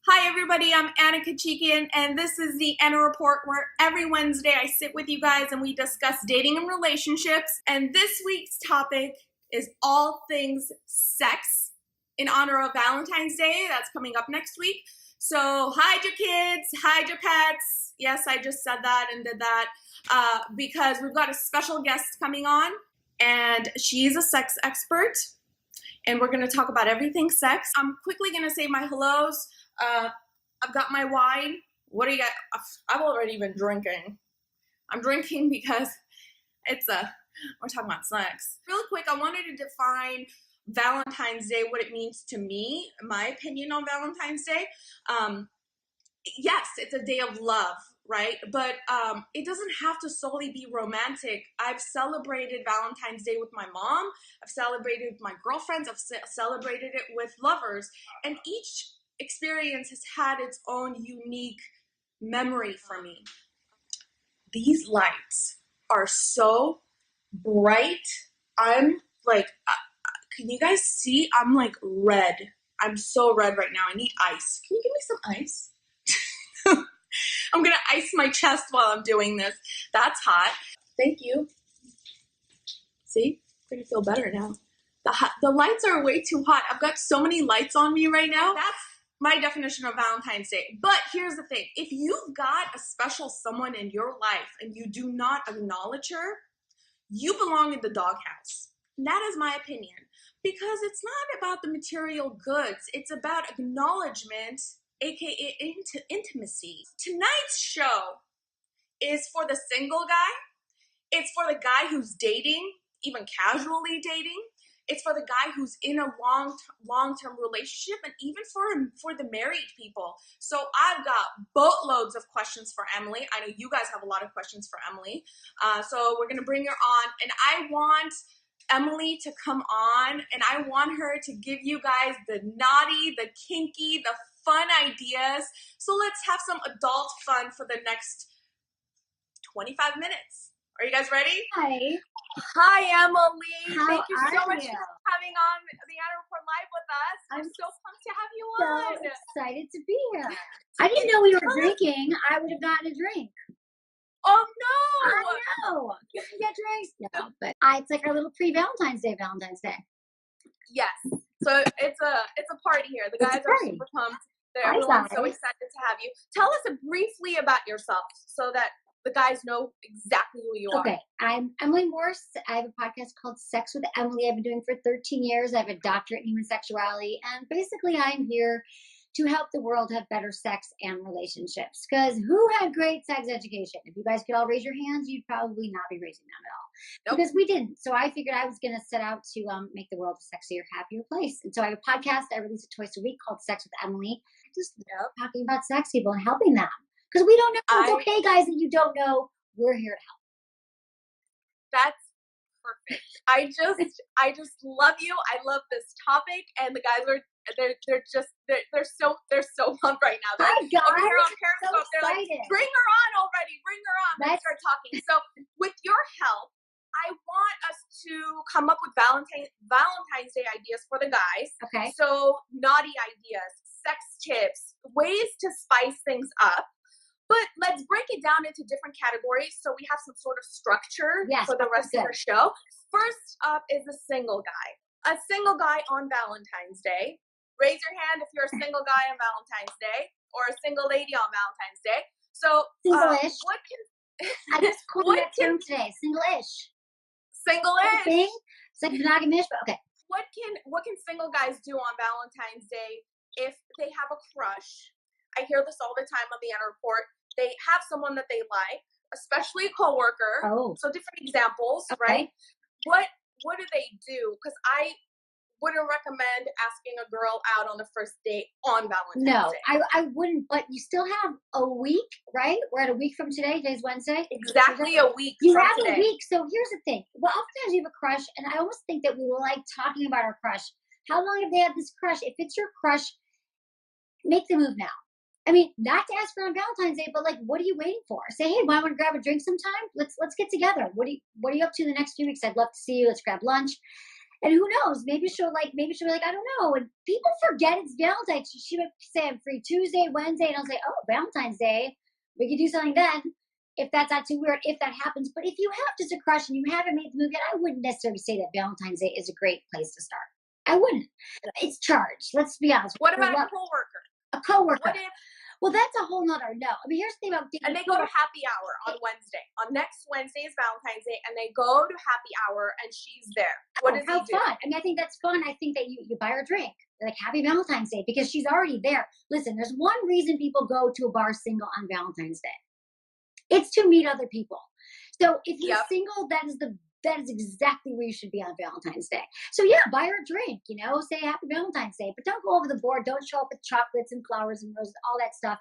Hi everybody, I'm Anna Kachikian, and this is the Anna Report, where every Wednesday I sit with you guys and we discuss dating and relationships. And this week's topic is all things sex in honor of Valentine's Day. That's coming up next week. So hide your kids, hide your pets. Yes, I just said that and did that because we've got a special guest coming on, and she's a sex expert, and we're going to talk about everything sex. I'm quickly going to say my hellos. I've got my wine. What do you got? I've already been drinking. I'm drinking because we're talking about sex. Real quick, I wanted to define Valentine's Day, what it means to me, my opinion on Valentine's Day. Yes, it's a day of love, right? But it doesn't have to solely be romantic. I've celebrated Valentine's Day with my mom. I've celebrated with my girlfriends. I've celebrated it with lovers. And each experience has had its own unique memory for me. These lights are so bright. I'm like, can you guys see? I'm like red. I'm so red right now. I need ice. Can you give me some ice? I'm gonna ice my chest while I'm doing this. That's hot. Thank you. See? I'm gonna feel better now. The lights are way too hot. I've got so many lights on me right now. That's my definition of Valentine's Day. But here's the thing. If you've got a special someone in your life and you do not acknowledge her, you belong in the doghouse. And that is my opinion. Because it's not about the material goods. It's about acknowledgement, aka intimacy. Tonight's show is for the single guy. It's for the guy who's dating, even casually dating. It's for the guy who's in a long-term relationship, and even for the married people. So I've got boatloads of questions for Emily. I know you guys have a lot of questions for Emily. So we're going to bring her on, and I want Emily to come on, and I want her to give you guys the naughty, the kinky, the fun ideas. So let's have some adult fun for the next 25 minutes. Are you guys ready? Hi, Emily. Thank you so much for coming on the Anna Report Live with us. I'm so pumped to have you on. So excited to be here. I didn't know we were drinking. I would have gotten a drink. Oh no! I know. You can get drinks. No, but it's like our little pre-Valentine's Day. Yes. So it's a party here. The guys are super pumped. Everyone's so excited to have you. Tell us briefly about yourself so that the guys know exactly who you are. Okay, I'm Emily Morse. I have a podcast called Sex with Emily. I've been doing it for 13 years. I have a doctorate in human sexuality. And basically, I'm here to help the world have better sex and relationships. Because who had great sex education? If you guys could all raise your hands, you'd probably not be raising them at all. Nope. Because we didn't. So I figured I was going to set out to make the world a sexier, happier place. And so I have a podcast. I release it twice a week called Sex with Emily. I just love talking about sex people and helping them. Because we don't know. It's okay, guys, that you don't know. We're here to help. That's perfect. I just love you. I love this topic, and the guys they're so pumped right now. Hi guys, over here on Periscope, so they're like, bring her on already. Bring her on. Let's start talking. So, with your help, I want us to come up with Valentine's Day ideas for the guys. Okay. So, naughty ideas, sex tips, ways to spice things up. But let's break it down into different categories so we have some sort of structure for the rest of our show. First up is a single guy. A single guy on Valentine's Day. Raise your hand if you're a single guy on Valentine's Day or a single lady on Valentine's Day. So, single-ish. I just coined that term today. Single-ish. Single-ish. It's like monogamish, but okay. What can single guys do on Valentine's Day if they have a crush? I hear this all the time on the Anna Report. They have someone that they like, especially a coworker. Oh. So different examples, right? What do they do? Because I wouldn't recommend asking a girl out on the first date on Valentine's Day. No, I wouldn't, but you still have a week, right? We're at a week from today. Today's Wednesday. Exactly a week You from have today. a week. So here's the thing. Well, oftentimes you have a crush, and I almost think that we like talking about our crush. How long have they had this crush? If it's your crush, make the move now. I mean, not to ask for on Valentine's Day, but like, what are you waiting for? Say, hey, want to grab a drink sometime? Let's get together. What are you up to the next few weeks? I'd love to see you. Let's grab lunch. And who knows? Maybe she'll be like, I don't know. And people forget it's Valentine's. She would say, I'm free Tuesday, Wednesday. And I'll say, oh, Valentine's Day. We could do something then. If that's not too weird, if that happens. But if you have just a crush and you haven't made the move yet, I wouldn't necessarily say that Valentine's Day is a great place to start. I wouldn't. It's charged. Let's be honest. What about a coworker? A coworker. What if? Well, that's a whole nother no. I mean, here's the thing about dating. And they go to happy hour on Wednesday. On next Wednesday is Valentine's Day, and they go to happy hour, and she's there. What does he do? Fun. I mean, I think that's fun. I think that you buy her a drink, like Happy Valentine's Day, because she's already there. Listen, there's one reason people go to a bar single on Valentine's Day. It's to meet other people. So if you're single, that is exactly where you should be on Valentine's Day. So yeah, buy her a drink, say Happy Valentine's Day, but don't go over the board. Don't show up with chocolates and flowers and roses, all that stuff.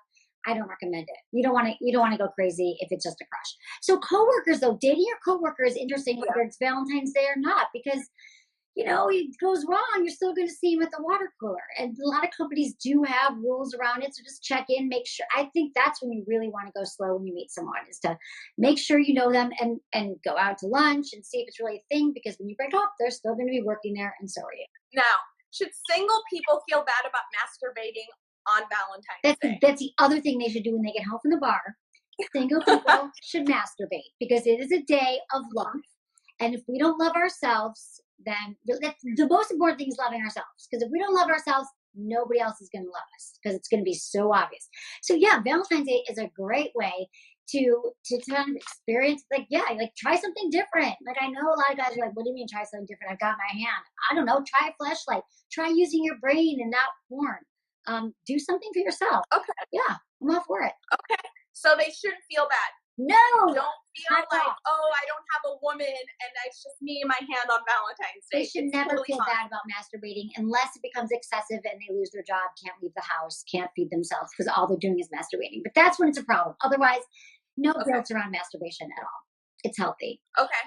I don't recommend it. You don't want to go crazy if it's just a crush. So coworkers though, dating your coworker is interesting whether it's Valentine's Day or not, because it goes wrong, you're still going to see him at the water cooler. And a lot of companies do have rules around it. So just check in, make sure. I think that's when you really want to go slow when you meet someone, is to make sure you know them and go out to lunch and see if it's really a thing. Because when you break up, they're still going to be working there, and so are you. Now, should single people feel bad about masturbating on Valentine's Day? That's the other thing they should do when they get home from the bar. Single people should masturbate because it is a day of love. And if we don't love ourselves, then the most important thing is loving ourselves. Because if we don't love ourselves, nobody else is going to love us, because it's going to be so obvious. So yeah, Valentine's Day is a great way to kind of experience, try something different. Like, I know a lot of guys are like, what do you mean try something different? I've got my hand. I don't know. Try a fleshlight. Try using your brain and not porn. Do something for yourself. Okay. Yeah, I'm all for it. Okay. So they shouldn't feel bad. No. Don't feel like, oh, I don't have a woman and it's just me and my hand on Valentine's Day. They should never feel bad about masturbating unless it becomes excessive and they lose their job, can't leave the house, can't feed themselves because all they're doing is masturbating. But that's when it's a problem. Otherwise, no guilt around masturbation at all. It's healthy. Okay.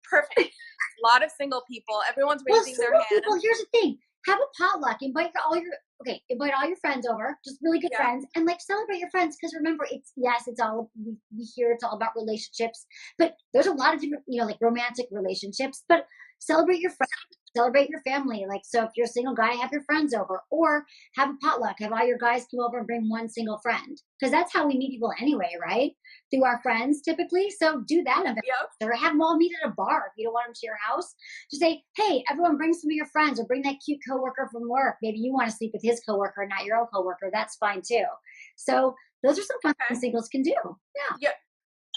Perfect. A lot of single people. Everyone's raising their hand. People, here's the thing. Have a potluck. Invite all your friends over, just really good friends, and celebrate your friends. Because remember, we hear it's all about relationships, but there's a lot of different, romantic relationships. But celebrate your friends, celebrate your family. So if you're a single guy, have your friends over, or have a potluck. Have all your guys come over and bring one single friend, because that's how we meet people anyway, right? Through our friends typically. So do that event. Or have them all meet at a bar. If you don't want them to your house, just say, hey, everyone bring some of your friends, or bring that cute coworker from work. Maybe you want to sleep with his coworker, not your own coworker. That's fine too. So those are some fun things singles can do. Yeah.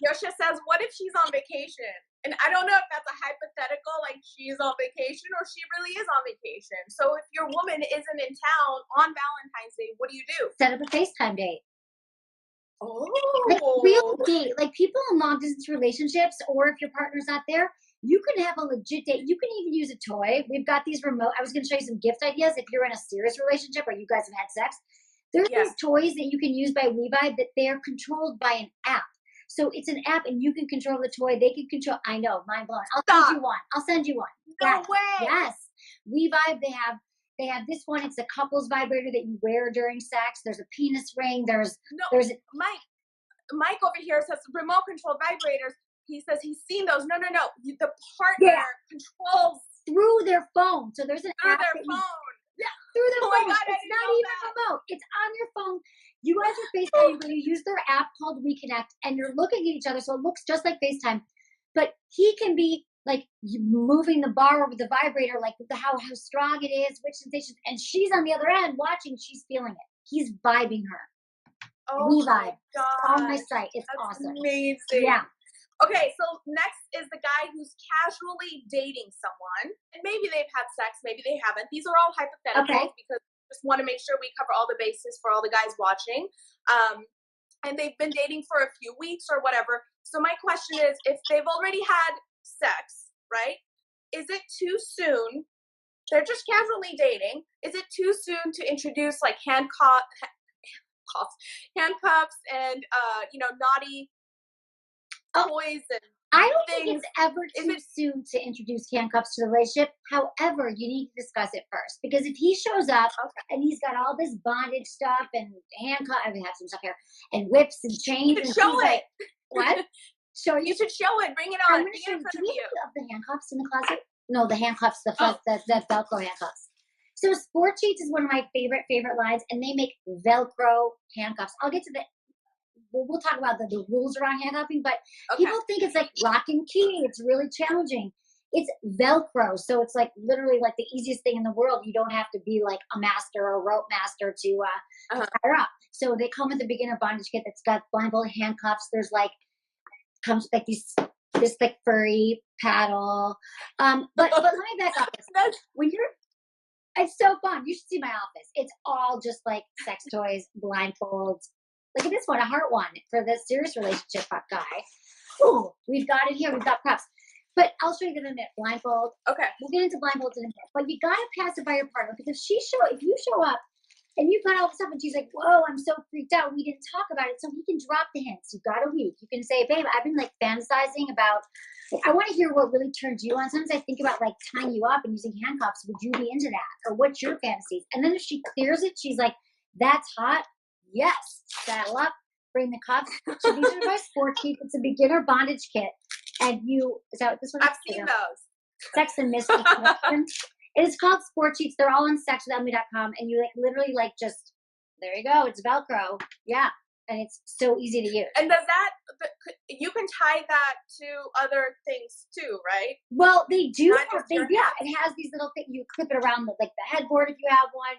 Yosha says, what if she's on vacation? And I don't know if that's a hypothetical, like she's on vacation or she really is on vacation. So if your woman isn't in town on Valentine's Day, what do you do? Set up a FaceTime date. Oh. Real date. People in long distance relationships, or if your partner's not there, you can have a legit date. You can even use a toy. We've got these remote. I was going to show you some gift ideas if you're in a serious relationship or you guys have had sex. There's these toys that you can use by WeVibe that they're controlled by an app. So it's an app and you can control the toy. They can control. I know, mind blowing. I'll send you one. No way. Yes. WeVibe, they have this one. It's a couples vibrator that you wear during sex. There's a penis ring. There's Mike over here says remote control vibrators. He says he's seen those. No. The partner controls through their phone. So there's an app through their phone. Through their phone. God, it's not even remote. It's on your phone. You guys are FaceTime when you use their app called WeConnect, and you're looking at each other, so it looks just like FaceTime. But he can be moving the bar over the vibrator, how strong it is, which sensation, and she's on the other end watching. She's feeling it. He's vibing her. Oh WeVibe. God. On my site. It's awesome. Amazing. Yeah. Okay, so next is the guy who's casually dating someone, and maybe they've had sex, maybe they haven't. These are all hypotheticals because we just want to make sure we cover all the bases for all the guys watching. And they've been dating for a few weeks or whatever. So my question is, if they've already had sex, right? Is it too soon? They're just casually dating. Is it too soon to introduce handcuffs and naughty toys and I don't think it's ever too soon to introduce handcuffs to the relationship. However, you need to discuss it first, because if he shows up and he's got all this bondage stuff and handcuffs, I have some stuff here, and whips and chains, you should show it. What? You should show it. Bring it on. I'm going to show you. Do we have the handcuffs in the closet? No, the handcuffs, the Velcro handcuffs. So Sport Sheets is one of my favorite lines, and they make Velcro handcuffs. I'll get to the. We'll talk about the rules around handcuffing, but Okay. people think it's like lock and key. It's really challenging. It's Velcro, so it's like literally like the easiest thing in the world. You don't have to be like a master or a rope master to tie her up. So they come with the beginner bondage kit that's got blindfold handcuffs. There's like comes with like this like furry paddle. But let me back up. When you're it's so fun. You should see my office. It's all just like sex toys, blindfolds. Look at this one, a heart one for the serious relationship guy. Ooh, we've got it here. We've got props. But I'll show you in a minute. Blindfold. Okay. We'll get into blindfolds in a minute. But you gotta pass it by your partner because if you show up and you've got all this stuff and she's like, whoa, I'm so freaked out. We didn't talk about it. So he can drop the hints. You've got a week. You can say, babe, I've been like fantasizing about I want to hear what really turns you on. Sometimes I think about like tying you up and using handcuffs. Would you be into that? Or what's your fantasies? And then if she clears it, she's like, that's hot. Yes. Saddle up. Bring the cuffs. So these are my Sport Sheets. It's a beginner bondage kit. And is that what this one is? I've seen those. Sex and Mystery Connection. It is called Sport Sheets. They're all on sexwithemily.com. And you like literally like just, there you go. It's Velcro. Yeah. And it's so easy to use. And you can tie that to other things too, right? Well, they do. Not just your Yeah, hands. it has these little things. You clip it around the headboard if you have one.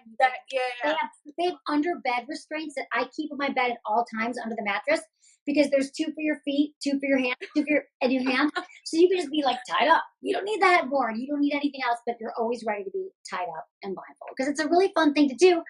Yeah. They have under bed restraints that I keep on my bed at all times under the mattress because there's 2 for your feet, 2 for your hand, 2 for your hand. So you can just be like tied up. You don't need the headboard. You don't need anything else, but you're always ready to be tied up and blindfolded because it's a really fun thing to do.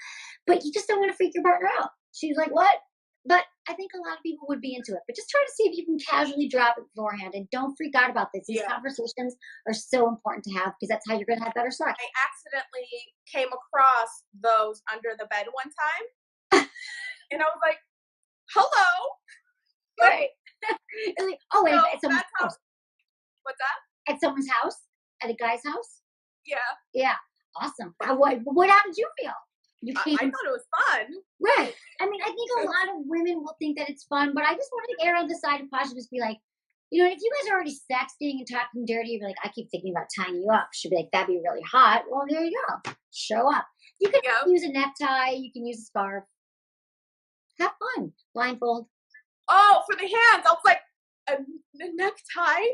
But you just don't want to freak your partner out. She's like, what? But I think a lot of people would be into it. But just try to see if you can casually drop it beforehand and don't freak out about this. These conversations are so important to have because that's how you're going to have better sex. I accidentally came across those under the bed one time. And I was like, hello. Right. Like, oh, wait, So at someone's house. What's that? At someone's house? At a guy's house? Yeah. Yeah. Awesome. How did you feel? I thought it was fun. Right. I mean, I think a lot of women will think that it's fun, but I just want to err on the side of caution. Just be like, you know, if you guys are already sexting and talking dirty, you're like, I keep thinking about tying you up. She'd be like, that'd be really hot. Well, there you go. Show up. You can use a necktie. You can use a scarf. Have fun. Blindfold. Oh, for the hands. I was like, a necktie?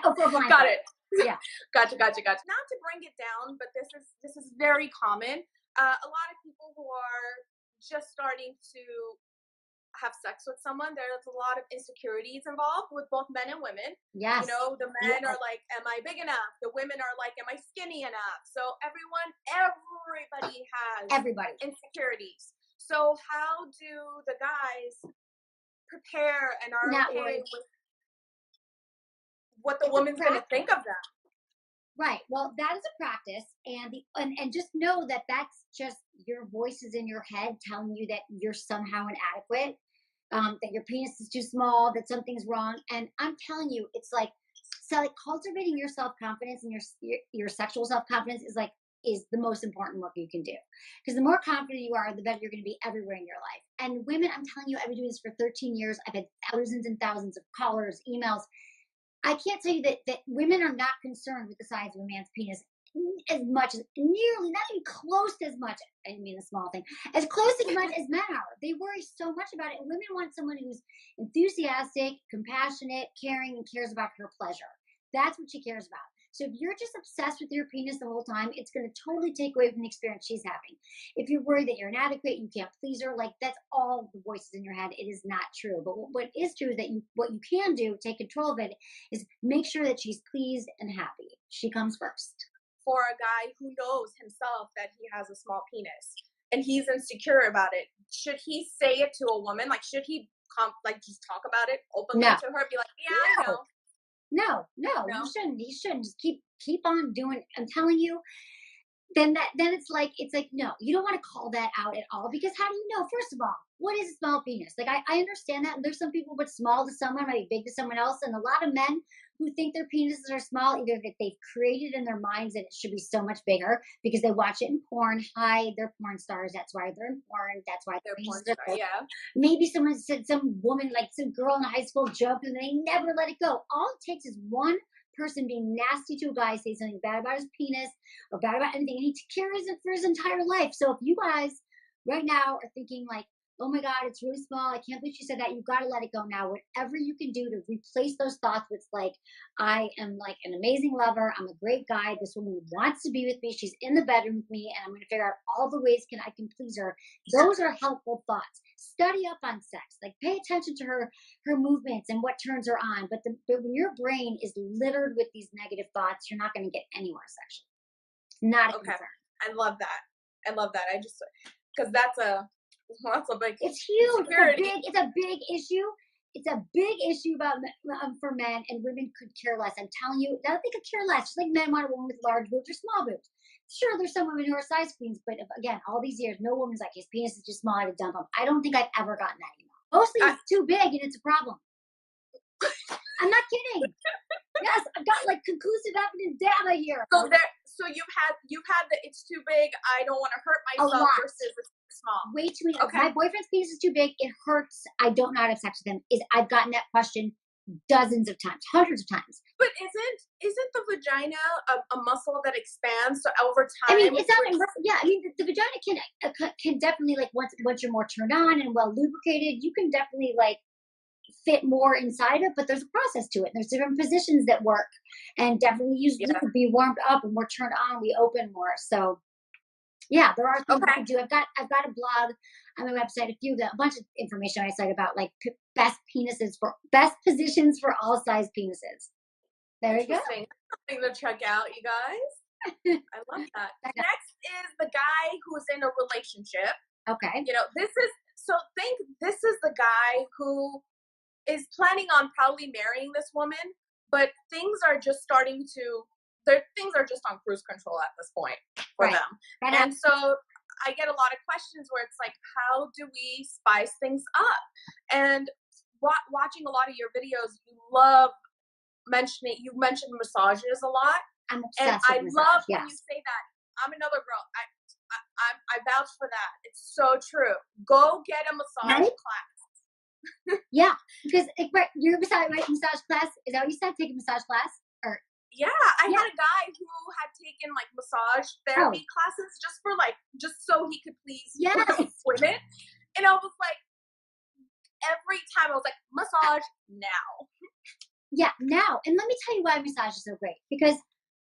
Oh, for a blindfold. Got it. Yeah. Gotcha. Not to bring it down, but this is very common. A lot of people who are just starting to have sex with someone, there's a lot of insecurities involved with both men and women. Yes. You know, the men are like, am I big enough? The women are like, am I skinny enough? So everybody has insecurities. So how do the guys prepare and are okay with what the woman's going to think of them? Right. Well, that is a practice, and just know that that's just your voices in your head telling you that you're somehow inadequate, that your penis is too small, that something's wrong. And I'm telling you, it's like cultivating your self confidence and your sexual self confidence is the most important work you can do. Because the more confident you are, the better you're going to be everywhere in your life. And women, I'm telling you, I've been doing this for 13 years. I've had thousands and thousands of callers, emails. I can't tell you that women are not concerned with the size of a man's penis as much as not even close to as much. I didn't mean a small thing. As close as much as men are. They worry so much about it. And women want someone who's enthusiastic, compassionate, caring, and cares about her pleasure. That's what she cares about. So if you're just obsessed with your penis the whole time, it's going to totally take away from the experience she's having. If you're worried that you're inadequate, you can't please her, like that's all the voices in your head. It is not true. But what is true is that what you can do, take control of it, is make sure that she's pleased and happy. She comes first. For a guy who knows himself that he has a small penis and he's insecure about it, should he say it to a woman? Like, should he just talk about it openly to her? Be like, yeah, I know. No, you shouldn't. You shouldn't. Just keep on doing. I'm telling you. Then it's like no, you don't want to call that out at all because how do you know? First of all, what is a small penis? Like I understand that there's some people but small to someone, maybe big to someone else, and a lot of men who think their penises are small, either that they've created in their minds that it should be so much bigger because they watch it in porn. Hi, they're porn stars. That's why they're in porn. That's why they're porn stars. Yeah. Maybe someone said some woman, like some girl in high school, jumped and they never let it go. All it takes is one person being nasty to a guy, say something bad about his penis or bad about anything, and he carries it for his entire life. So if you guys right now are thinking like, oh my God, it's really small, I can't believe she said that, you've got to let it go now. Whatever you can do to replace those thoughts with like, I am like an amazing lover, I'm a great guy, this woman wants to be with me, she's in the bedroom with me, and I'm going to figure out all the ways I can please her. Those are helpful thoughts. Study up on sex, like pay attention to her movements and what turns her on. But when your brain is littered with these negative thoughts, you're not going to get anywhere sexually. Not a concern. I love that. I just, because that's a big, it's huge. It's a big issue. It's a big issue about for men, and women could care less. I'm telling you, they could care less. Just like men want a woman with large boobs or small boobs. Sure, there's some women who are size queens, but again, all these years, no woman's like, his penis is too small, I have to dump him. I don't think I've ever gotten that email. Mostly it's too big and it's a problem. I'm not kidding. Yes, I've got like conclusive evidence data here. So you've had the it's too big, I don't want to hurt myself versus it's too small. Way too many. Okay. My boyfriend's penis is too big, it hurts, I don't know how to have sex with him. I've gotten that question dozens of times, hundreds of times. But isn't the vagina a muscle that expands so over time? I mean, it's not. Yeah, I mean, the vagina can definitely, like, once you're more turned on and well lubricated, you can definitely like fit more inside it. But there's a process to it. There's different positions that work, and definitely be warmed up, and we're turned on, we open more. So yeah, there are things we can do. I've got a blog on my website, a bunch of information I cite about like best positions for all size penises. There you go. Something to check out, you guys. I love that. Next is the guy who's in a relationship. Okay. This is the guy who is planning on probably marrying this woman, but things are just on cruise control at this point for them. And so I get a lot of questions where it's like, how do we spice things up? And watching a lot of your videos, you mentioned massages a lot. I'm obsessed with massage. Love when you say that. I'm another girl. I vouch for that. It's so true. Go get a massage class. Yeah, because you're massage class. Is that what you said? Take a massage class? Yeah, I had a guy who had taken like massage therapy classes just so he could please women. And I was like, every time I was like, massage now. Yeah, now. And let me tell you why massage is so great. Because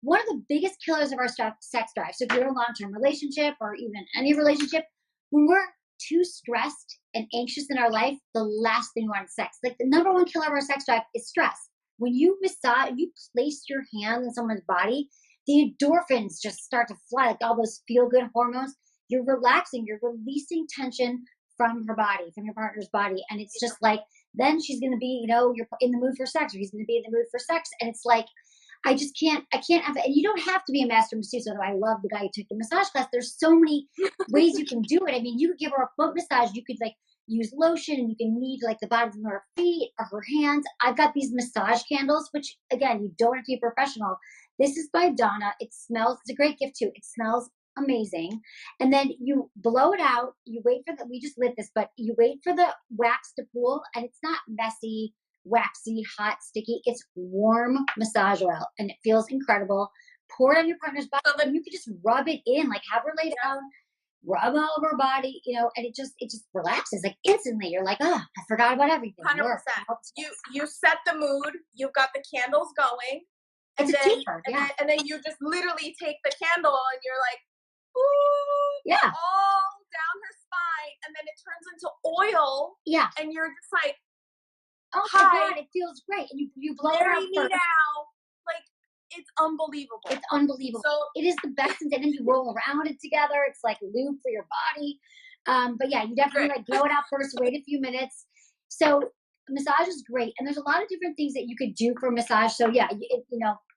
one of the biggest killers of our sex drive, so if you're in a long-term relationship or even any relationship, when we're too stressed and anxious in our life, the last thing we want is sex. Like the number one killer of our sex drive is stress. When you place your hand in someone's body, the endorphins just start to fly, like all those feel-good hormones. You're relaxing, you're releasing tension from her body, from your partner's body. And it's just like, then she's going to be, you're in the mood for sex, or he's going to be in the mood for sex. And it's like, I can't have it. And you don't have to be a master masseuse. Although I love the guy who took the massage class. There's so many ways you can do it. I mean, you could give her a foot massage. You could like use lotion, and you can knead like the bottoms of her feet or her hands. I've got these massage candles, which again, you don't have to be a professional. This is by Donna. It's a great gift too. It smells amazing. And then you blow it out. You wait for we just lit this, but you wait for the wax to cool, and it's not messy, waxy, hot, sticky. It's warm massage oil, and it feels incredible. Pour it on your partner's body, and you can just rub it in, like have her lay down, rub all over her body, and it just relaxes like instantly. You're like, oh, I forgot about everything. 100%. You set the mood. You've got the candles going. And then you just literally take the candle and you're like, ooh, all down her spine, and then it turns into oil. Yeah. And you're just like, oh my God, it feels great. And you blow it out me now. Like, it's unbelievable. It's unbelievable. So it is the best. And then you roll around it together. It's like lube for your body. But yeah, you definitely like blow it out first, wait a few minutes. So massage is great. And there's a lot of different things that you could do for massage. So yeah,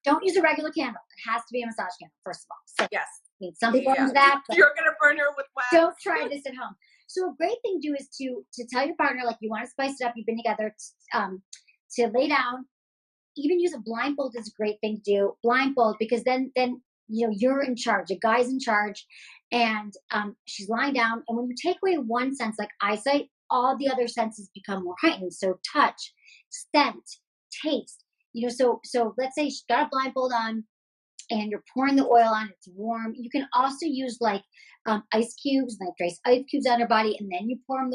don't use a regular candle. It has to be a massage candle, first of all. So, yes. I mean, some people do that. But you're going to burn her with wax. Don't try this at home. So a great thing to do is to tell your partner, like, you want to spice it up. You've been together, to lay down. Even use a blindfold is a great thing to do. Blindfold, because then you're in charge. A guy's in charge, and she's lying down. And when you take away one sense, like eyesight, all the other senses become more heightened. So touch, scent, taste. So let's say she's got a blindfold on and you're pouring the oil on, it's warm. You can also use like ice cubes, like trace ice cubes on her body, and then you pour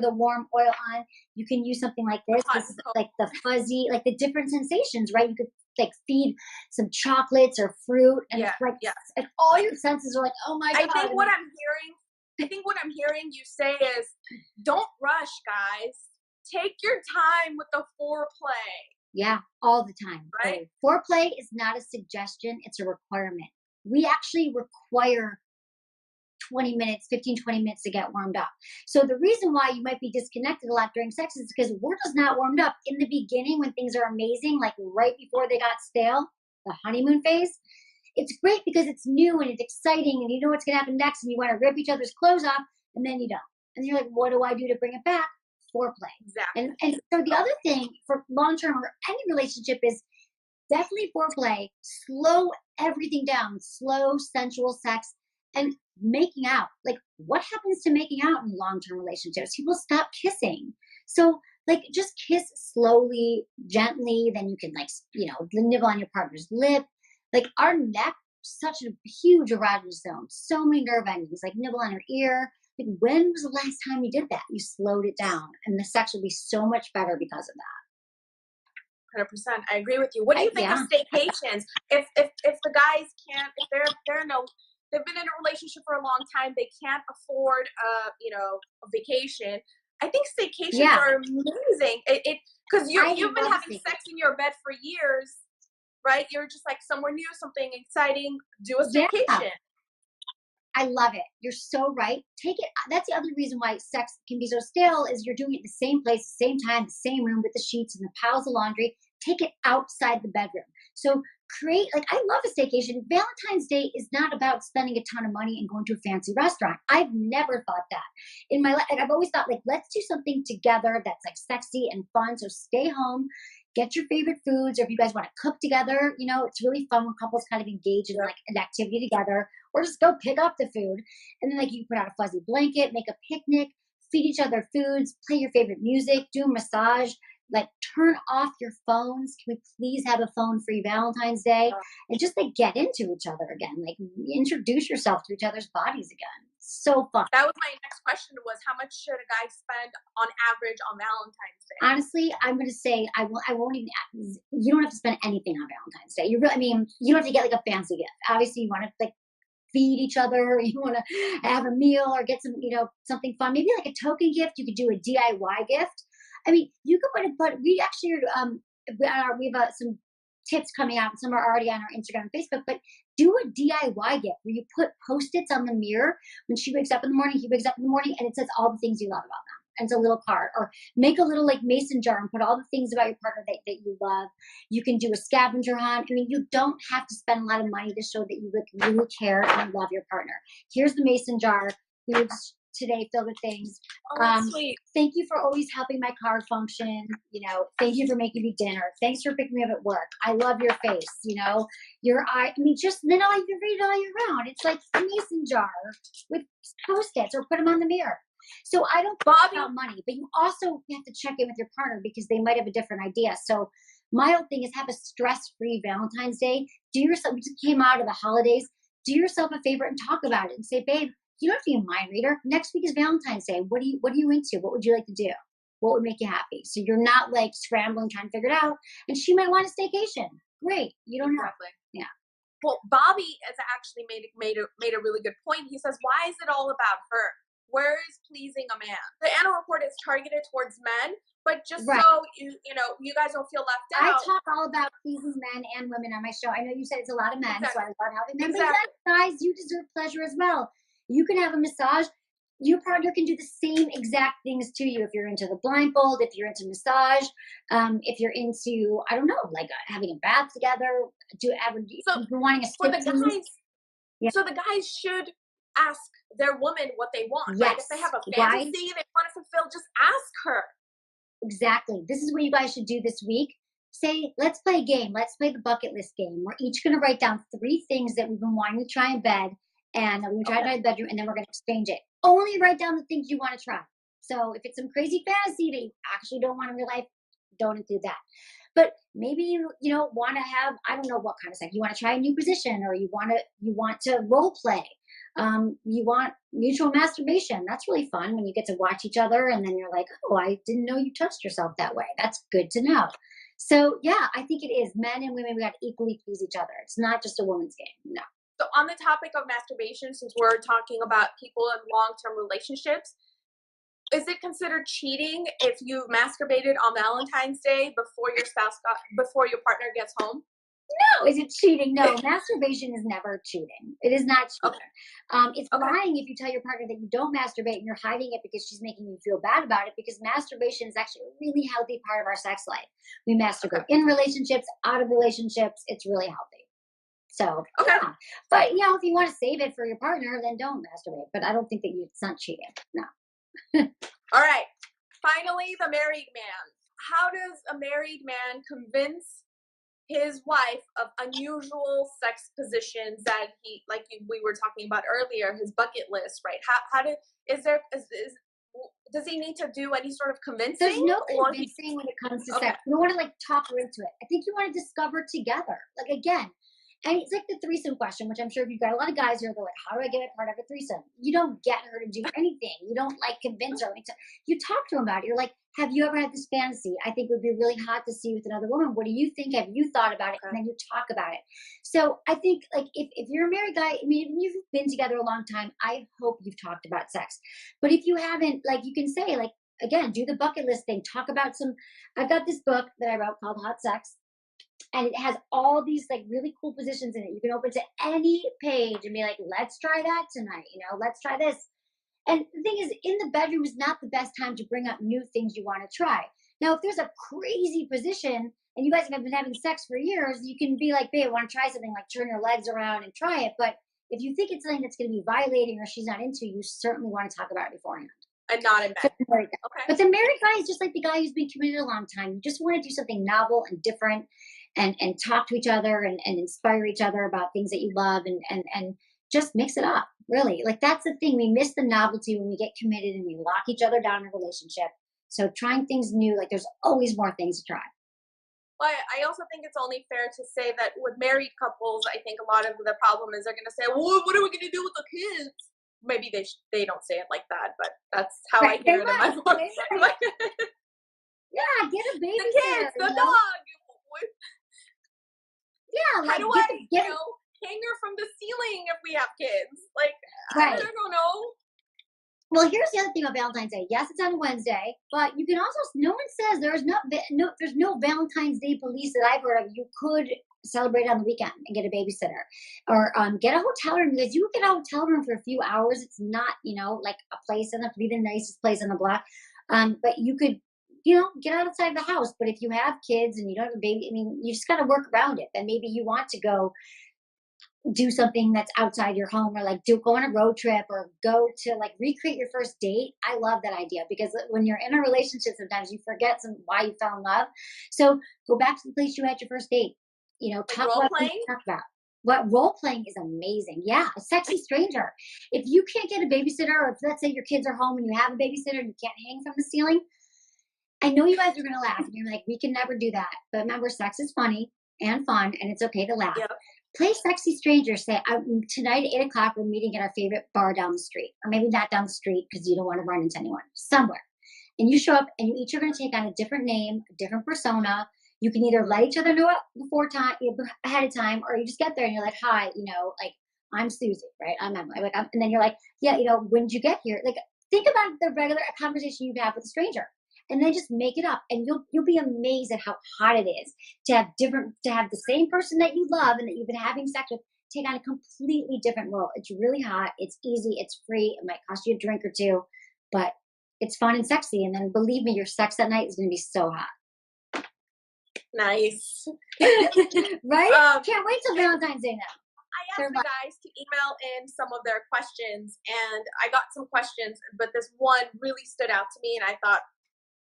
the warm oil on. You can use something like this. Hot This is and cold. like the fuzzy, like the different sensations, right? You could like feed some chocolates or fruit, and Yeah, it's like yeah. and all your senses are like, oh my god. I think what I'm hearing you say is, don't rush, guys. Take your time with the foreplay, Yeah, all the time. right? Foreplay is not a suggestion, it's a requirement. We actually require 20 minutes, 15, 20 minutes to get warmed up. So the reason why you might be disconnected a lot during sex is because we're just not warmed up. In the beginning, when things are amazing, like right before they got stale, the honeymoon phase, it's great because it's new and it's exciting and you know what's going to happen next and you want to rip each other's clothes off and then you don't. And you're like, what do I do to bring it back? Foreplay. Exactly. And so the other thing for long term or any relationship is definitely foreplay, slow everything down, slow sensual sex and making out. Like what happens to making out in long term relationships? People stop kissing. So like just kiss slowly, gently, then you can like, nibble on your partner's lip. Like our neck, such a huge erogenous zone, so many nerve endings, like nibble on her ear. Like when was the last time you did that? You slowed it down and the sex will be so much better because of that. 100%. I agree with you. What do you think of staycations? If the guys can't, if they're in a, they've been in a relationship for a long time, they can't afford a vacation. I think staycations are amazing. It because you've been having sex in your bed for years, right? You're just like somewhere new, something exciting. Do a staycation. Yeah. I love it. You're so right. Take it. That's the other reason why sex can be so stale is you're doing it in the same place, the same time, the same room with the sheets and the piles of laundry. Take it outside the bedroom. So create, like, I love a staycation. Valentine's Day is not about spending a ton of money and going to a fancy restaurant. I've never thought that in my life. Like, I've always thought, like, let's do something together that's like sexy and fun. So stay home, get your favorite foods, or if you guys want to cook together, it's really fun when couples kind of engage in like an activity together, or just go pick up the food. And then like you put out a fuzzy blanket, make a picnic, feed each other foods, play your favorite music, do a massage, like turn off your phones. Can we please have a phone-free Valentine's Day? And just like get into each other again, like introduce yourself to each other's bodies again. So fun. That was my next question was how much should a guy spend on average on Valentine's Day? Honestly, I'm going to say I won't even, you don't have to spend anything on Valentine's Day. You don't have to get like a fancy gift. Obviously you want to like feed each other. You want to have a meal or get some, something fun. Maybe like a token gift. You could do a DIY gift. I mean, you could put, we actually, we have some tips coming out and some are already on our Instagram and Facebook, but do a DIY gift where you put Post-its on the mirror when she wakes up in the morning, he wakes up in the morning, and it says all the things you love about them. And it's a little card, or make a little like mason jar and put all the things about your partner that you love. You can do a scavenger hunt. I mean, you don't have to spend a lot of money to show that you really care and you love your partner. Here's the mason jar. We were just today filled with things. Sweet. Thank you for always helping my car function. Thank you for making me dinner. Thanks for picking me up at work. I love your face. Your eye. I mean, just then all you can read all year round. It's like a mason jar with Post-its, or put them on the mirror. So I don't talk about money, but you also have to check in with your partner because they might have a different idea. So my whole thing is have a stress-free Valentine's Day. Do yourself, we just came out of the holidays, do yourself a favor and talk about it and say, babe, you don't have to be a mind reader. Next week is Valentine's Day. What are you into? What would you like to do? What would make you happy? So you're not like scrambling trying to figure it out. And she might want a staycation. Great. You don't have. Yeah. Well, Bobby has actually made a really good point. He says, why is it all about her? Where is pleasing a man? The annual report is targeted towards men, but just so you guys don't feel left out. I talk all about pleasing men and women on my show. I know you said it's a lot of men, so I love having them. Exactly. But guys, you deserve pleasure as well. You can have a massage. Your partner can do the same exact things to you if you're into the blindfold, if you're into massage, if you're into, I don't know, like having a bath together, wanting a for the guys. Yeah. So the guys should ask their woman what they want. Yes. Right? If they have a fantasy they want to fulfill, just ask her. Exactly. This is what you guys should do this week. Say, let's play a game. Let's play the bucket list game. We're each going to write down 3 things that we've been wanting to try in bed. And we're going to try it in the bedroom, and then we're going to exchange it. Only write down the things you want to try. So if it's some crazy fantasy that you actually don't want in your life, don't include that. But maybe you know, want to have, I don't know what kind of sex. You want to try a new position, or you want to role play. You want mutual masturbation. That's really fun when you get to watch each other and then you're like, oh, I didn't know you touched yourself that way. That's good to know. So yeah, I think it is. Men and women, we got to equally please each other. It's not just a woman's game. No. So on the topic of masturbation, since we're talking about people in long-term relationships, is it considered cheating if you've masturbated on Valentine's Day before your partner gets home? No, is it cheating? No, masturbation is never cheating. It is not cheating. Okay. It's Okay. lying if you tell your partner that you don't masturbate and you're hiding it because she's making you feel bad about it, because masturbation is actually a really healthy part of our sex life. We masturbate Okay. in relationships, out of relationships. It's really healthy. So, Okay. yeah. But, you know, if you want to save it for your partner, then don't masturbate. But I don't think that it's not cheating. No. All right. Finally, the married man. How does a married man convince his wife of unusual sex positions that he, we were talking about earlier, his bucket list, right? Does he need to do any sort of convincing? There's no convincing when it comes to Okay. sex. You don't want to like talk her into it. I think you want to discover together. Like again, and it's like the threesome question, which I'm sure if you've got a lot of guys here, they're like, how do I get a part of a threesome? You don't get her to do anything. You don't like convince her. You talk to him about it. You're like, have you ever had this fantasy? I think it would be really hot to see with another woman. What do you think? Have you thought about it? Okay. And then you talk about it. So I think like if you're a married guy, I mean, if you've been together a long time, I hope you've talked about sex. But if you haven't, like you can say like, again, do the bucket list thing. Talk about I've got this book that I wrote called Hot Sex. And it has all these like really cool positions in it. You can open to any page and be like, let's try that tonight. You know, let's try this. And the thing is, in the bedroom is not the best time to bring up new things you want to try. Now, if there's a crazy position and you guys have been having sex for years, you can be like, babe, I want to try something, like turn your legs around and try it. But if you think it's something that's going to be violating or she's not into, you certainly want to talk about it beforehand. And not in bed. Okay. But the married guy is just like the guy who's been committed a long time. You just want to do something novel and different and talk to each other and inspire each other about things that you love and just mix it up. Really. Like that's the thing. We miss the novelty when we get committed and we lock each other down in a relationship. So trying things new, like there's always more things to try. Well, I also think it's only fair to say that with married couples, I think a lot of the problem is they're going to say, well, what are we going to do with the kids? Maybe they don't say it like that, but that's how I hear it in my voice. Yeah, get a baby. The kids, the dog. Yeah, how do I, hang her from the ceiling if we have kids? Like, right. I don't know. Well, here's the other thing about Valentine's Day. Yes, it's on a Wednesday, but you can also, no one says there's no Valentine's Day police that I've heard of. You could celebrate on the weekend and get a babysitter or get a hotel room, because you can get a hotel room for a few hours. It's not, like a place, doesn't have to be the nicest place on the block. But you could, get outside the house. But if you have kids and you don't have a baby, I mean, you just got to work around it. Then maybe you want to go do something that's outside your home, or like go on a road trip, or go to like recreate your first date. I love that idea, because when you're in a relationship, sometimes you forget why you fell in love. So go back to the place you had your first date. Talk about. What role playing is amazing. Yeah, a sexy stranger. If you can't get a babysitter, or if let's say your kids are home and you have a babysitter and you can't hang from the ceiling, I know you guys are gonna laugh and you're like, we can never do that. But remember, sex is funny and fun, and it's okay to laugh. Yep. Play sexy stranger. Say, tonight at 8:00, we're meeting at our favorite bar down the street. Or maybe not down the street because you don't want to run into anyone. Somewhere. And you show up and you each are going to take on a different name, a different persona. You can either let each other know it ahead of time, or you just get there and you're like, hi, like, I'm Susie, right? I'm Emily. And then you're like, yeah, when did you get here? Like, think about the regular conversation you'd have with a stranger. And then just make it up, and you'll be amazed at how hot it is to have the same person that you love and that you've been having sex with take on a completely different role. It's really hot. It's easy. It's free. It might cost you a drink or two, but it's fun and sexy. And then believe me, your sex that night is going to be so hot. Nice. Right? Can't wait till Valentine's Day now. I asked the guys to email in some of their questions, and I got some questions, but this one really stood out to me, and I thought,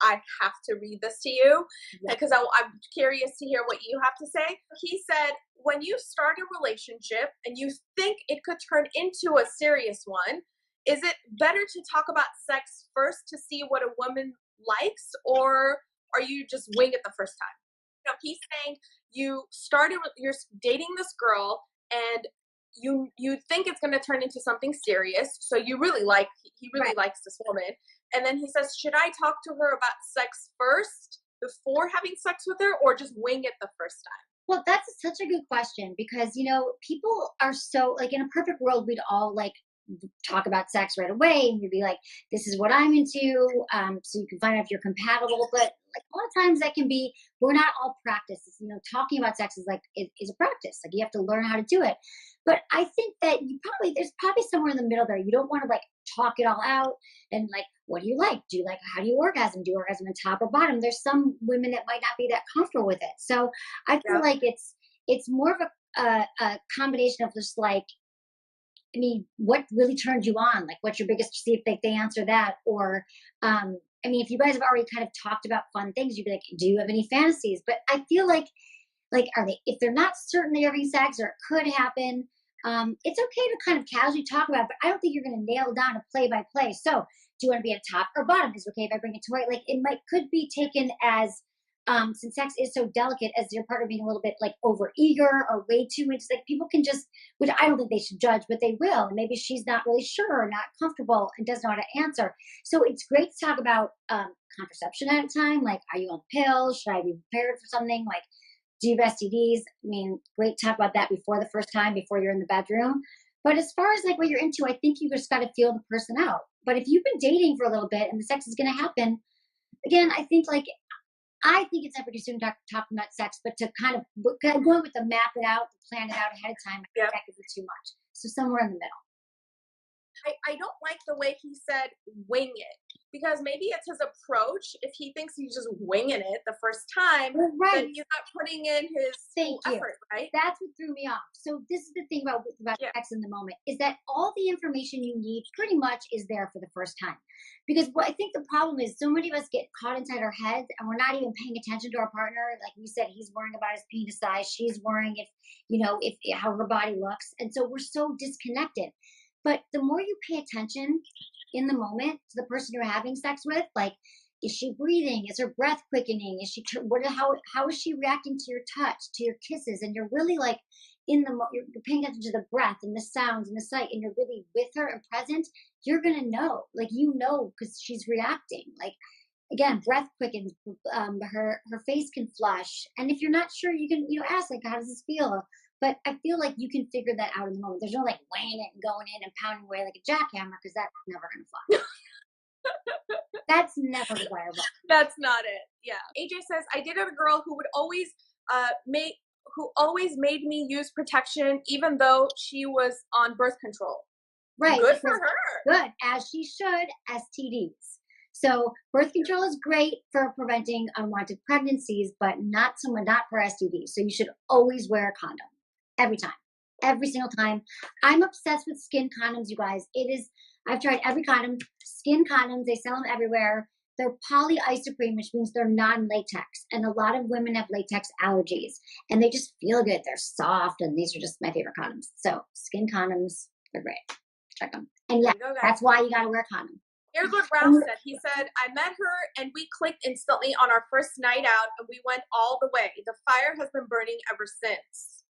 I have to read this to you because I'm curious to hear what you have to say. He said, when you start a relationship and you think it could turn into a serious one, is it better to talk about sex first to see what a woman likes, or are you just wing it the first time? No, he's saying you're dating this girl, and you think it's going to turn into something serious. So you really he really Right. likes this woman, and then he says, should I talk to her about sex first before having sex with her, or just wing it the first time? Well, that's such a good question because, people are so like in a perfect world, we'd all like talk about sex right away and you'd be like, this is what I'm into. So you can find out if you're compatible. But like a lot of times that can be, we're not all practices. Talking about sex is like, is a practice. Like you have to learn how to do it. But I think that there's probably somewhere in the middle there. You don't want to like talk it all out and like, what do you like? How do you orgasm? Do you orgasm on top or bottom? There's some women that might not be that comfortable with it. So I feel Yeah. like it's more of a combination of just like, what really turned you on? Like, what's your biggest? See if they answer that, or, if you guys have already kind of talked about fun things, you'd be like, do you have any fantasies? But I feel like, are they? If they're not certain they're having sex, or it could happen, it's okay to kind of casually talk about it. But I don't think you're going to nail down a play by play. So, do you want to be at top or bottom? Is it okay if I bring a toy? Like, it could be taken as since sex is so delicate, as your partner being a little bit like over eager or way too much, like people can just, which I don't think they should judge, but they will. Maybe she's not really sure or not comfortable and doesn't know how to answer. So it's great to talk about contraception at a time. Like, are you on pills? Should I be prepared for something? Like, do you have STDs? Great to talk about that before the first time, before you're in the bedroom. But as far as like what you're into, I think you just got to feel the person out. But if you've been dating for a little bit and the sex is going to happen, again, I think it's never too soon to talking about sex, but to kind of going with the map it out, to plan it out ahead of time, I think that could be too much. So somewhere in the middle. I don't like the way he said wing it, because maybe it's his approach. If he thinks he's just winging it the first time, Right. then he's not putting in his full effort, right? That's what threw me off. So this is the thing about sex in the moment, is that all the information you need pretty much is there for the first time. Because what I think the problem is, so many of us get caught inside our heads and we're not even paying attention to our partner. Like you said, he's worrying about his penis size. She's worrying if how her body looks. And so we're so disconnected. But the more you pay attention in the moment to the person you're having sex with, like, is she breathing? Is her breath quickening? Is she how is she reacting to your touch, to your kisses? And you're really like you're paying attention to the breath and the sounds and the sight, and you're really with her and present. You're gonna know, like because she's reacting. Like again, breath quickens, her face can flush, and if you're not sure, you can ask like, how does this feel? But I feel like you can figure that out in the moment. There's no like weighing it and going in and pounding away like a jackhammer, because that's never gonna fly. That's never desirable. That's not it. Yeah. AJ says, I dated a girl who would always made me use protection even though she was on birth control. Right. Good for her. Good, as she should. STDs. So birth control is great for preventing unwanted pregnancies, but not for STDs. So you should always wear a condom every time, every single time. I'm obsessed with skin condoms, you guys. I've tried every condom. Skin condoms, they sell them everywhere. They're polyisoprene, which means they're non-latex. And a lot of women have latex allergies, and they just feel good. They're soft, and these are just my favorite condoms. So skin condoms, they're great. Check them. And yeah, that's why you got to wear a condom. Here's what Ralph said. He said, I met her and we clicked instantly on our first night out, and we went all the way. The fire has been burning ever since.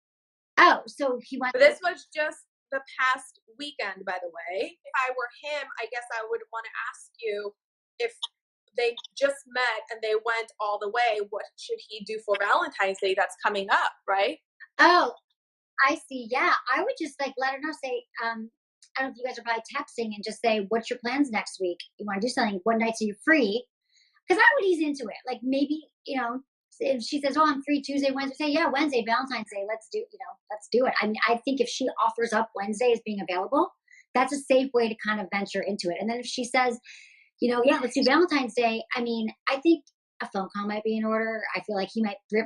Oh, so he went. But this was just the past weekend, by the way. If I were him, I guess I would want to ask you, if they just met and they went all the way, what should he do for Valentine's Day that's coming up, right? Oh, I see. Yeah, I would just like let her know, say, I don't know if you guys are probably texting, and just say, what's your plans next week? You want to do something? What nights are you free? Because I would ease into it. Like maybe, if she says, oh, I'm free Tuesday, Wednesday, say, yeah, Wednesday, Valentine's Day, let's do it. I mean, I think if she offers up Wednesday as being available, that's a safe way to kind of venture into it. And then if she says, yeah, let's do Valentine's Day, I mean, I think a phone call might be in order. I feel like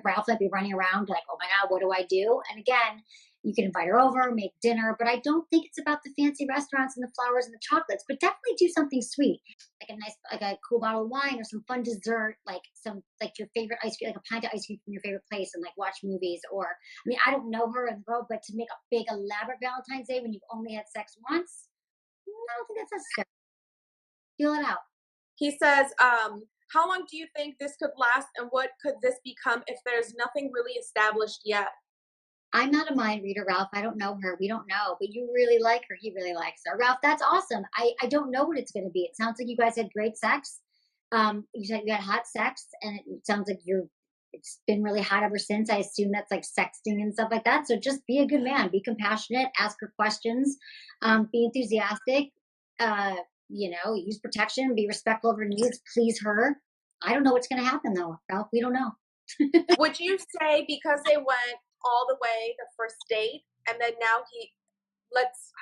Ralph might be running around like, oh my God, what do I do? And again, you can invite her over, make dinner, but I don't think it's about the fancy restaurants and the flowers and the chocolates, but definitely do something sweet, like a cool bottle of wine or some fun dessert, like your favorite ice cream, like a pint of ice cream from your favorite place, and like watch movies. Or, I mean, I don't know her and the girl, but to make a big elaborate Valentine's Day when you've only had sex once, I don't think that's necessary. Feel it out. He says, How long do you think this could last, and what could this become if there's nothing really established yet? I'm not a mind reader, Ralph. I don't know her. We don't know, but you really like her. He really likes her. Ralph, that's awesome. I don't know what it's going to be. It sounds like you guys had great sex. You said you had hot sex, and it sounds like it's been really hot ever since. I assume that's like sexting and stuff like that. So just be a good man, be compassionate, ask her questions, be enthusiastic, use protection, be respectful of her needs, please her. I don't know what's going to happen though, Ralph. We don't know. Would you say because they went all the way the first date, and then now let's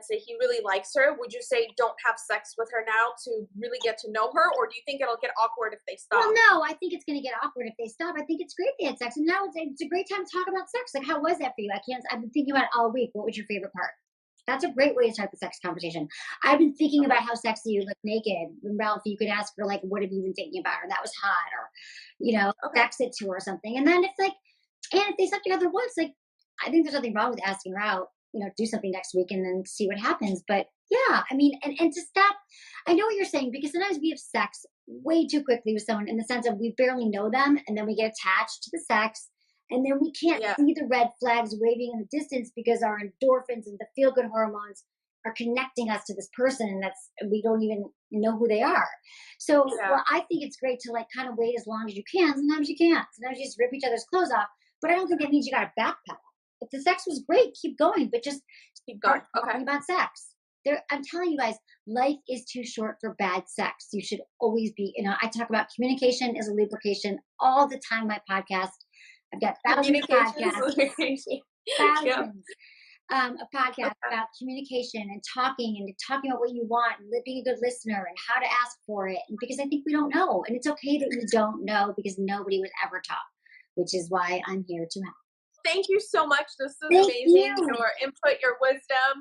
say he really likes her, would you say don't have sex with her now to really get to know her, or do you think it'll get awkward if they stop? Well, no, I think it's going to get awkward if they stop. I think it's great they had sex, and now it's a great time to talk about sex. Like, how was that for you? I've been thinking about it all week. What was your favorite part? That's a great way to start the sex conversation. I've been thinking about how sexy you look naked. Ralph, you could ask her, like, what have you been thinking about? Or that was hot, or, sex it to her or something. And then it's like, and if they slept together once, like, I think there's nothing wrong with asking her out, do something next week and then see what happens. But yeah, I mean, and to stop, I know what you're saying, because sometimes we have sex way too quickly with someone in the sense of we barely know them, and then we get attached to the sex. And then we can't see the red flags waving in the distance because our endorphins and the feel-good hormones are connecting us to this person, and we don't even know who they are. So well, I think it's great to kind of wait as long as you can. Sometimes you can't. Sometimes you just rip each other's clothes off. But I don't think that means you got to backpedal. If the sex was great, keep going, but just keep going. Talking about sex. I'm telling you guys, life is too short for bad sex. You should always be. I talk about communication is a lubrication all the time. My podcast. I've got thousands of podcasts, of podcasts about communication and talking about what you want and being a good listener and how to ask for it. And because I think we don't know, and it's okay that we don't know because nobody would ever talk, which is why I'm here to help. Thank you so much. This is amazing. Your input, your wisdom.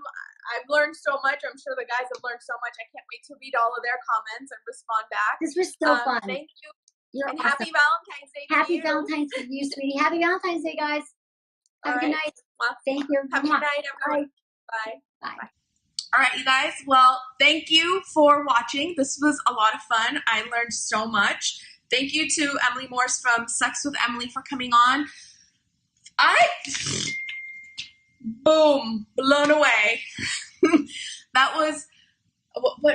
I've learned so much. I'm sure the guys have learned so much. I can't wait to read all of their comments and respond back. This was so fun. Thank you. You're and awesome. Happy Valentine's Day to Happy you. Valentine's to you, sweetie. Happy Valentine's Day, guys. Have a good night. Well, thank you. Have a good night, everyone. Bye. Bye. Bye. All right, you guys. Well, thank you for watching. This was a lot of fun. I learned so much. Thank you to Emily Morse from Sex with Emily for coming on. Boom, blown away. That was...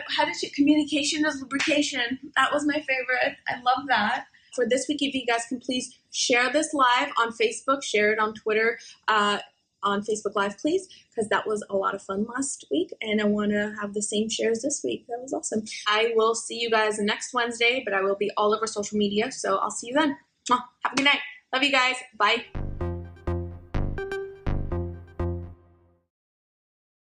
how did communication is lubrication. That was my favorite. I love that. For this week, if you guys can please share this live on Facebook, share it on Twitter, on Facebook Live, please, because that was a lot of fun last week, and I want to have the same shares this week. That was awesome. I will see you guys next Wednesday, but I will be all over social media, so I'll see you then. Have a good night. Love you guys. Bye.